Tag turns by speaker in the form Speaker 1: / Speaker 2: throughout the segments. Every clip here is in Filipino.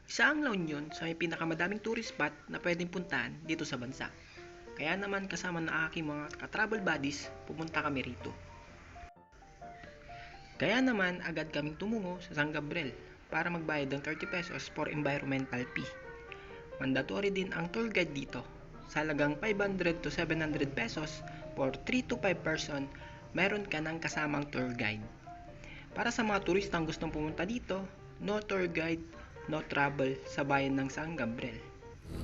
Speaker 1: Isa ang La Union sa may pinakamadaming tourist spot na pwedeng puntahan dito sa bansa. Kaya naman kasama ng aking mga ka-travel buddies, pumunta kami rito. Kaya naman agad kaming tumungo sa San Gabriel para magbayad ng 30 pesos for environmental fee. Mandatory din ang tour guide dito. Sa halagang 500 to 700 pesos for 3 to 5 person, meron ka ng kasamang tour guide. Para sa mga turistang gustong pumunta dito, no tour guide, no travel sa bayan ng San Gabriel.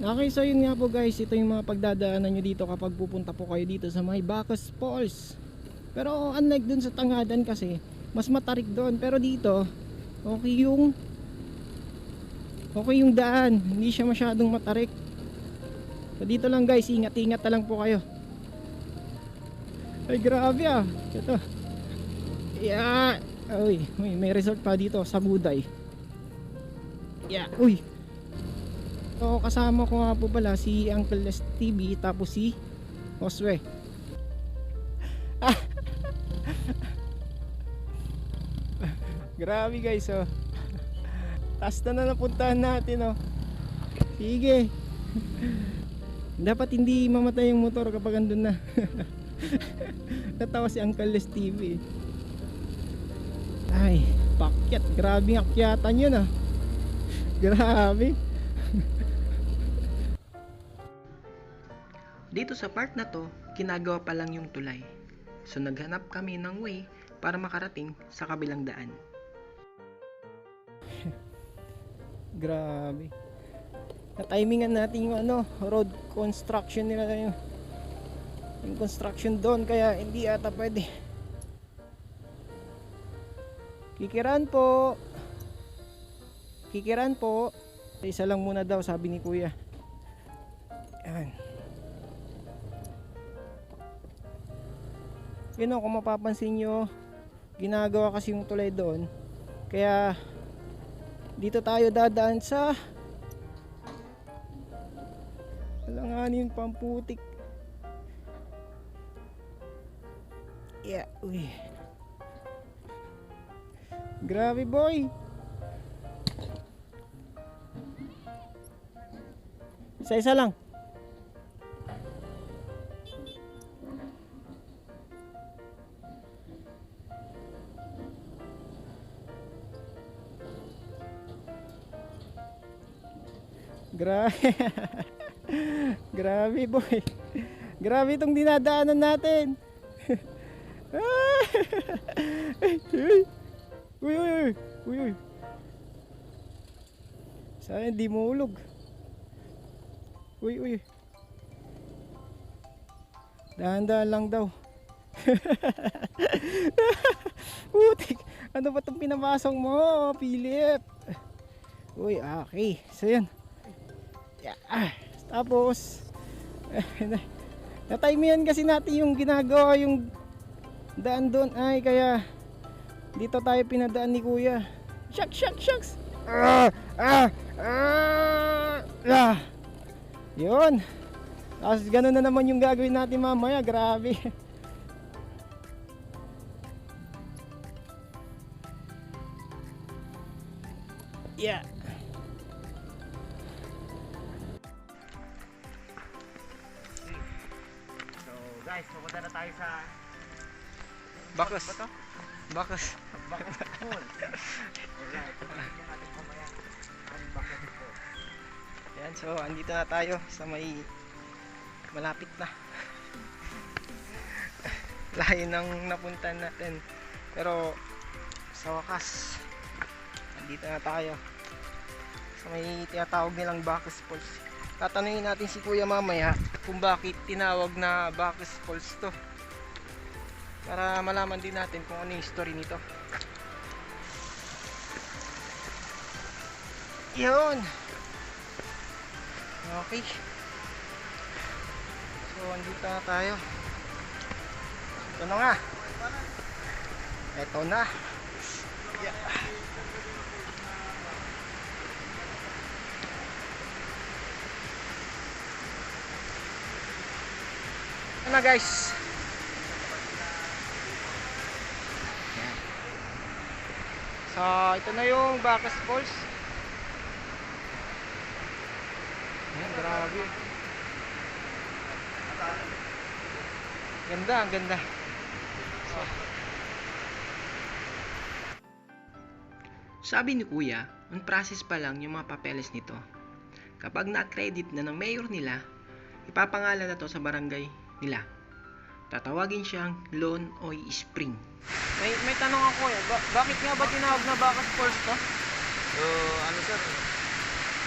Speaker 2: Okay, so yun nga po guys, ito yung mga pagdadaanan nyo dito kapag pupunta po kayo dito sa may Bacos Falls. Pero unlike dun sa Tangadan kasi, mas matarik doon. Pero dito, okay yung daan, hindi siya masyadong matarik. So dito lang guys, ingat-ingat na lang po kayo. Ay grabe ah, ito. Yeah. Uy, may resort pa dito sa Buday. Yeah, uy. So kasama ko nga po pala si Uncle Les TV tapos si Josue. Grabe guys, oh. Taas na napuntahan natin, oh. Sige. Dapat hindi mamatay yung motor kapag andun na. Natawa si Uncle Les TV. Ay, pakyat. Grabe ang akyatan yun, ah. Grabe.
Speaker 1: Dito sa part na to, ginagawa pa lang yung tulay. So naghanap kami ng way para makarating sa kabilang daan.
Speaker 2: Grabe. Na-timingan natin yung road construction nila, yung construction doon, kaya hindi ata pwede. Kikiran po. Kikiran po. Isa lang muna daw, sabi ni kuya. Yan. Yun o, kung mapapansin nyo, ginagawa kasi yung tulay doon. Kaya dito tayo dadaan sa alanganin pamputik. Yeah, uy. Grabe boy. Isa-isa lang. Grabe. Grabe boy. Grabe itong dinadaanan natin. Uy, uy, uy. Uy, uy. Sana hindi mahulog. Uy, uy. Dahan-dahan lang daw. Putik. Ano ba itong pinapasok mo, Philip? Uy, okay. So yan. Yeah. Tapos na-time kasi natin yung ginagawa yung daan doon. Ay, kaya dito tayo pinadaan ni kuya. Shucks. Yun. Tapos ganun na naman yung gagawin natin mamaya. Grabe. Yeah.
Speaker 3: So guys, pupunta na tayo sa
Speaker 1: Bacos.
Speaker 3: ba to?
Speaker 1: Bacos.
Speaker 3: Bacos Pool. Alright, yung ating kumaya ang Bacos Pool.
Speaker 1: Yan, so andito na tayo sa may malapit na. Layo nang napuntahan natin. Pero sa wakas, andito na tayo sa may tinatawag nilang Bacos Falls. Tatanungin natin si kuya mamaya kung bakit tinawag na Bacos Falls to, para malaman din natin kung ano yung story nito. Yun. Okay. So andito na tayo. Ito na nga. Ito na. Yeah. Ito na guys. So ito na yung Bacos Falls.
Speaker 2: Ayan, grabe. Ganda, ang ganda.
Speaker 1: Sabi ni Kuya, on process pa lang yung mga papeles nito. Kapag na-accredit na ng mayor nila, ipapangalan na to sa barangay nila. Tatawagin siyang Lone Oy Spring.
Speaker 2: May tanong ako eh. Bakit nga ba tinawag na Bacas Falls to?
Speaker 3: So, ano sir,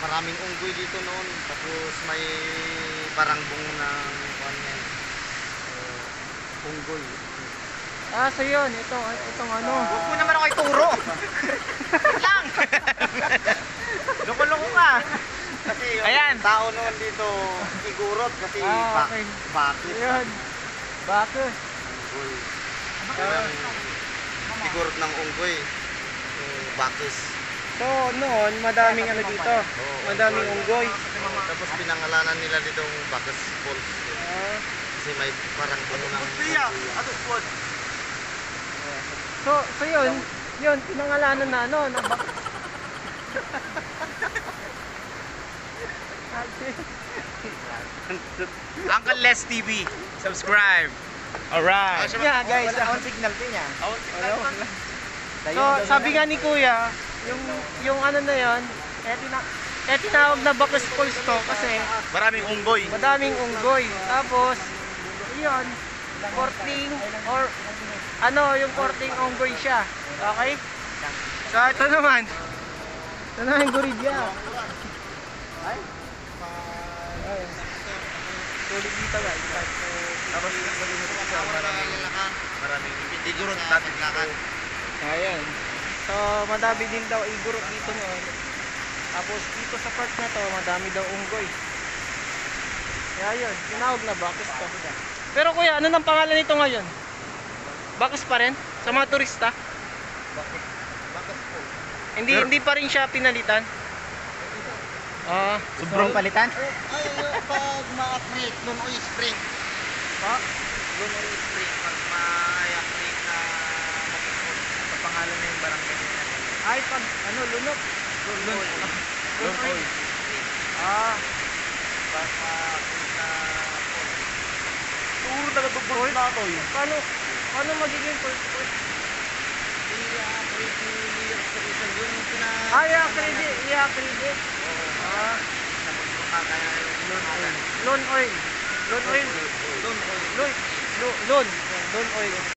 Speaker 3: maraming unggoy dito noon. Tapos may parangbong ng kanyan. Unggoy.
Speaker 2: Ah, so yun. Itong ano.
Speaker 3: Huwag mo naman ako ituro! lang! Loko-loko ka! Kasi yung
Speaker 2: Ayan.
Speaker 3: tao noon dito, igurot kasi
Speaker 2: Okay.
Speaker 3: bakit?
Speaker 2: Yun. Bacas.
Speaker 3: Unggoy. Igurot ng unggoy. Bakis.
Speaker 2: So, noon, madaming ano dito. Madaming unggoy.
Speaker 3: Tapos pinangalanan nila dito ang Bacchus Falls.
Speaker 2: Ah.
Speaker 3: Kasi may parang buno ng
Speaker 2: So yun, pinangalanan na ano, na Bacas.
Speaker 3: Uncle Les TV. Subscribe. Alright.
Speaker 2: Yeah, guys.
Speaker 3: Awon signal din niya. Awon signal.
Speaker 2: So, sabi nga ni Kuya, yung ano na yun, tinawag na Bacas Falls to kasi
Speaker 3: Maraming unggoy.
Speaker 2: madaming unggoy. Tapos, yun, porting or ano, yung porting unggoy siya. Okay? So, ito naman. Ito na yung gorilla. Ay. Tulig dito guys.
Speaker 3: Tapos maraming igurot dati lakan.
Speaker 2: Ayan. So, madami din daw igurot dito noon. Tapos dito sa part na to, madami daw unggoy. Kaya yun, tinawag na Bacas to. Pero kuya, ano nang pangalan nito ngayon? Bacas pa rin? Sa mga turista?
Speaker 3: Bacchus Falls.
Speaker 2: Hindi pa rin siya pinalitan? Ah,
Speaker 3: Sobrang palitan? Ay, pag ma-accrete, Lone Oy Spring.
Speaker 2: ah,
Speaker 3: Lone Oy Spring, pag ma-accrete na Bacchus Falls, sa pangalan na yung barangay nila.
Speaker 2: ay pag ano, lunok.
Speaker 3: Lone Oy.
Speaker 2: Lone Oy. Ah,
Speaker 3: Pag ma-accrete na falls. Siguro talaga na ito yun.
Speaker 2: paano magiging first course?
Speaker 3: I-accrete ni Mayor sa isang yun yung pina...
Speaker 2: Ay, i-accredit. Ah,
Speaker 3: Kaya yung
Speaker 2: Lone Oil. Lone Oil.
Speaker 3: Lone Oy.
Speaker 2: Lone Oil.